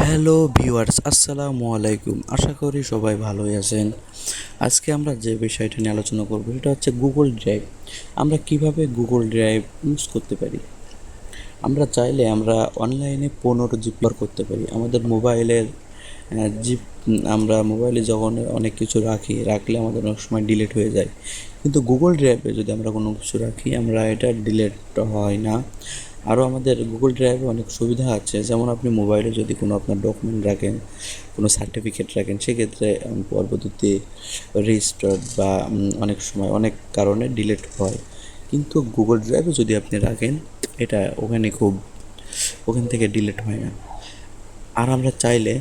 Hello viewers, আসসালামু আলাইকুম। আশা করি সবাই ভালোই আছেন। আজকে আমরা যে বিষয়টা নিয়ে আলোচনা করব সেটা হচ্ছে গুগল ড্রাইভ। আমরা কিভাবে গুগল ড্রাইভ ইউজ করতে পারি। আমরা চাইলে আমরা অনলাইনে 15 জিবি ব্যবহার করতে পারি। আমাদের মোবাইলের জিপ আমরা মোবাইলে যখন অনেক কিছু রাখলে আমাদের অনেক সময় ডিলিট হয়ে যায়, কিন্তু গুগল ড্রাইভে যদি আমরা কোনো কিছু রাখি আমরা এটা ডিলিট হয় না। আরও আমাদের গুগল ড্রাইভে অনেক সুবিধা আছে, যেমন আপনি মোবাইলে যদি কোনো আপনার ডকুমেন্ট রাখেন, কোনো সার্টিফিকেট রাখেন, সেক্ষেত্রে পরবর্তীতে রেজিস্টার্ড বা অনেক সময় অনেক কারণে ডিলিট হয়। কিন্তু গুগল ড্রাইভে যদি আপনি রাখেন এটা ওখান থেকে ডিলিট হয় না। আর আমরা চাইলে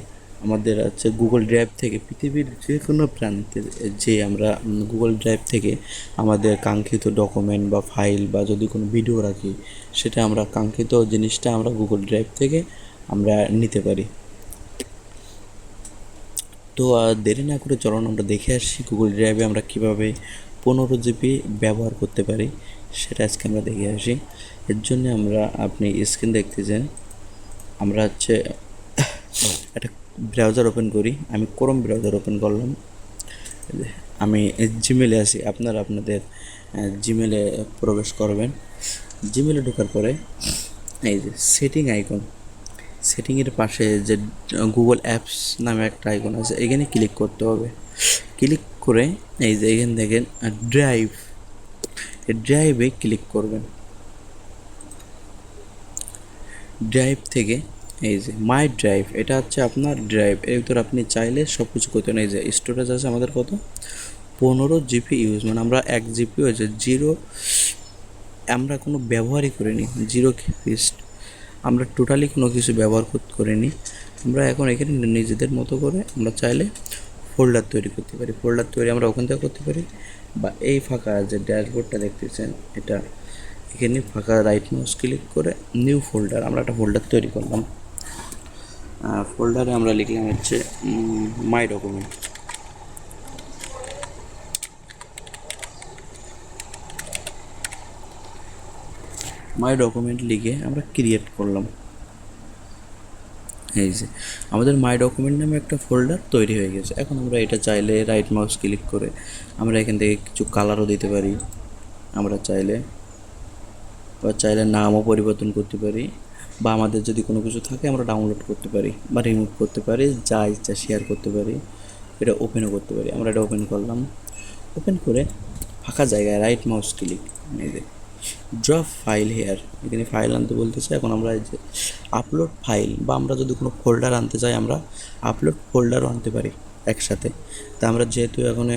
আমাদের হচ্ছে গুগল ড্রাইভ থেকে পৃথিবীর যে কোনো প্রান্তে যে আমরা গুগল ড্রাইভ থেকে আমাদের কাঙ্ক্ষিত ডকুমেন্ট বা ফাইল বা যদি কোনো ভিডিও রাখি, সেটা আমরা কাঙ্ক্ষিত জিনিসটা আমরা গুগল ড্রাইভ থেকে আমরা নিতে পারি। তো দেরি না করে চলুন আমরা দেখে আসি গুগল ড্রাইভে আমরা কীভাবে 15 জিবি ব্যবহার করতে পারি, সেটা আজকে আমরা দেখে আসি। এর জন্য আপনি স্ক্রিন দেখতেছেন, আমরা হচ্ছে একটা ব্রাউজার ওপেন করি। আমি ক্রোম ব্রাউজার ওপেন করলাম। আমি জিমেলে আছি, আপনাদের জিমেলে প্রবেশ করবেন। জিমেলে ঢোকার পরে এই যে সেটিংয়ের পাশে যে গুগল অ্যাপস নামে একটা আইকন আছে, এখানে ক্লিক করতে হবে। ক্লিক করে এই যে এখান থেকে ড্রাইভে ক্লিক করবেন। ড্রাইভ থেকে এই যে মাই ড্রাইভ, এটা হচ্ছে আপনার ড্রাইভ। এর ভিতর আপনি চাইলে সব কিছু করতে পারেন। এই যে স্টোরেজ আছে আমাদের কত, 15 জিবি ইউজ, মানে আমরা 1 জিবি হয়েছে জিরো, আমরা কোনো ব্যবহারই করিনি, জিরো ফিস্ট, আমরা টোটালি কোনো কিছু ব্যবহার করিনি। আমরা এখন এখানে নিজেদের মতো করে আমরা চাইলে ফোল্ডার তৈরি করতে পারি। ফোল্ডার তৈরি আমরা ওখান থেকে করতে পারি, বা এই ফাঁকা যে ড্যাশবোর্ডটা দেখতেছেন, এটা এখানে ফাঁকা রাইট মাউস ক্লিক করে নিউ ফোল্ডার, আমরা একটা ফোল্ডার তৈরি করলাম। ফোল্ডারে আমরা লিখলাম হচ্ছে মাই ডকুমেন্ট। মাই ডকুমেন্ট লিখে আমরা ক্রিয়েট করলাম। এই যে আমাদের মাই ডকুমেন্ট নামে একটা ফোল্ডার তৈরি হয়ে গেছে। এখন আমরা এটা চাইলে রাইট মাউস ক্লিক করে আমরা এখান থেকে কিছু কালারও দিতে পারি। আমরা চাইলে নামও পরিবর্তন করতে পারি, বা আমাদের যদি কোনো কিছু থাকে আমরা ডাউনলোড করতে পারি বা রিমুভ করতে পারি, যা ইচ্ছা শেয়ার করতে পারি, এটা ওপেনও করতে পারি। আমরা এটা ওপেন করলাম। ওপেন করে ফাঁকা জায়গায় রাইট মাউস ক্লিক, এই যে ড্রপ ফাইল হেয়ার, এখানে ফাইল আনতে বলতেছে। এখন আমরা এই যে আপলোড ফাইল, বা আমরা যদি কোনো ফোল্ডার আনতে চাই আমরা আপলোড ফোল্ডারও আনতে পারি একসাথে। তা আমরা যেহেতু এখন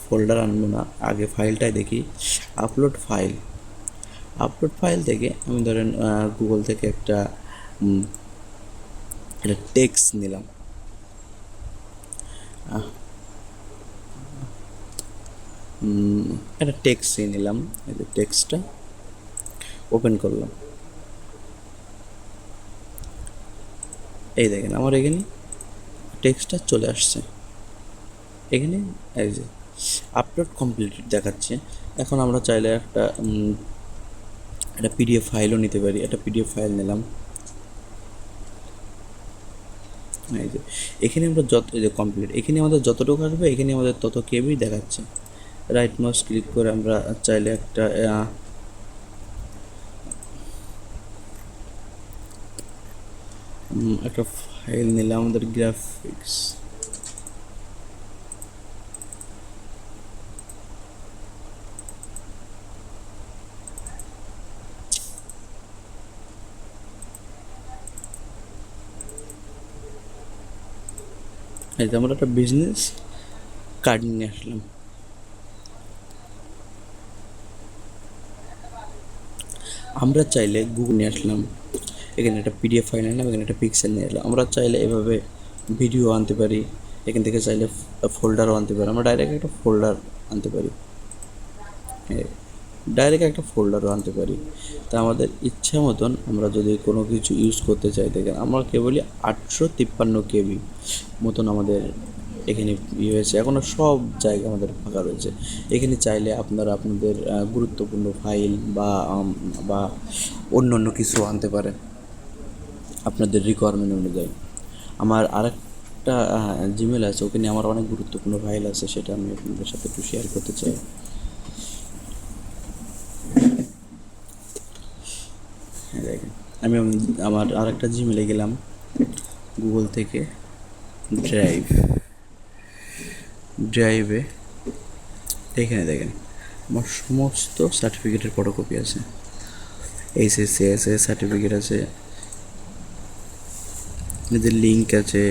ফোল্ডার আনবো না, আগে ফাইলটাই দেখি। আপলোড ফাইল থেকে আমি ধরেন গুগল থেকে একটা টেক্সট নিলাম। একটা টেক্সটই নিলাম। এই যে টেক্সটটা ওপেন করলাম। এই দেখেন আমার এখানে টেক্সটটা চলে আসছে। এখানে এই যে আপলোড কমপ্লিটেড দেখাচ্ছে। এখন আমরা চাইলে একটা পিডিএফ ফাইলও নিতে পারি। একটা পিডিএফ ফাইল নিলাম। এই যে এখানে আমরা এই যে কমপ্লিট, এখানে আমাদের যতটুকু আসবে এখানে আমাদের তত কেবি দেখাচ্ছে। রাইট মাউস ক্লিক করে আমরা চাইলে একটা ফাইল নিলাম আমাদের গ্রাফিক্স। এই যে আমরা একটা বিজনেস কার্ড নিয়ে আসলাম। আমরা চাইলে গুগল নিয়ে আসলাম, এখানে একটা পিডিএফ ফাইল নিলাম, এখানে একটা পিক্সেল নিয়ে আসলাম। আমরা চাইলে এভাবে ভিডিও আনতে পারি, এখান থেকে চাইলে ফোল্ডারও আনতে পারি। আমরা ডাইরেক্ট একটা ফোল্ডারও আনতে পারি। তা আমাদের ইচ্ছা মতন আমরা যদি কোনো কিছু ইউজ করতে চাই, দেখেন আমরা কেবলই 853 কেবি মতন আমাদের এখানে হয়েছে। এখনও সব জায়গা আমাদের ফাঁকা রয়েছে। এখানে চাইলে আপনারা আপনাদের গুরুত্বপূর্ণ ফাইল বা অন্য কিছু আনতে পারেন আপনাদের রিকোয়ারমেন্ট অনুযায়ী। আমার আরেকটা জিমেল আছে, ওখানে আমার অনেক গুরুত্বপূর্ণ ফাইল আছে, সেটা আমি আপনাদের সাথে একটু শেয়ার করতে চাই। হ্যাঁ, দেখেন, আমি আমার আরেকটা জিমেলে গেলাম গুগল থেকে, ড্রাইভে এখানে দেখেন আমার সমস্ত সার্টিফিকেটের ফটোকপি আছে, এইচএসসি আছে, সার্টিফিকেট আছে, এদের লিঙ্ক আছে,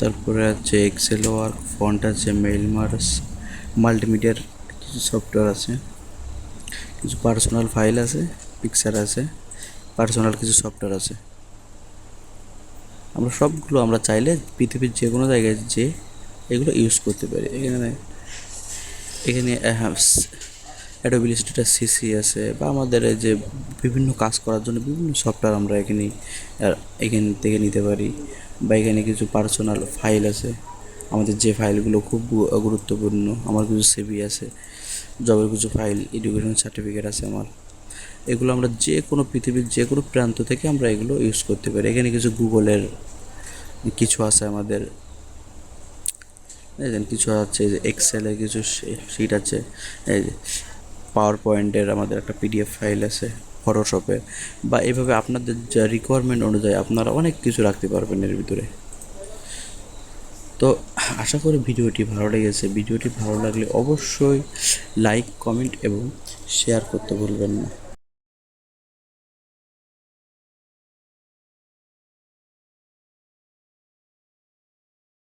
তারপরে আছে এক্সেল ওয়ার্ক, ফন্ট আছে, মেইল মার্স, মাল্টিমিডিয়ার কিছু সফটওয়্যার আছে, কিছু পার্সোনাল ফাইল আছে, পিকচার আছে, পার্সোনাল কিছু সফটওয়্যার আছে। আমরা চাইলে পৃথিবীর যে কোনো জায়গায় যে এগুলো ইউজ করতে পারি। এখানে অ্যাডোবি ইলাস্ট্রেটর সিসি আছে, বা আমাদের এই যে বিভিন্ন কাজ করার জন্য বিভিন্ন সফটওয়্যার আমরা এখান থেকে নিতে পারি। বা এখানে কিছু পার্সোনাল ফাইল আছে, আমাদের যে ফাইলগুলো খুব গুরুত্বপূর্ণ, আমার কিছু সিভি আছে, জবের কিছু ফাইল, এডুকেশন সার্টিফিকেট আছে আমার। এগুলো আমরা যে কোনো পৃথিবীর যে কোনো প্রান্ত থেকে আমরা এগুলো ইউজ করতে পারি। এখানে কিছু গুগলের কিছু আছে আমাদের, এই কিছু আছে, যে এক্সেলের কিছু শিট আছে, এই যে পাওয়ার পয়েন্টের আমাদের একটা পিডিএফ ফাইল আছে, ফটোশপের, বা এইভাবে আপনাদের যা রিকোয়ারমেন্ট অনুযায়ী আপনারা অনেক কিছু রাখতে পারবেন এর ভিতরে। তো আশা করি ভিডিওটি ভালো লেগেছে। ভিডিওটি ভালো লাগলে অবশ্যই লাইক, কমেন্ট এবং শেয়ার করতে ভুলবেন না।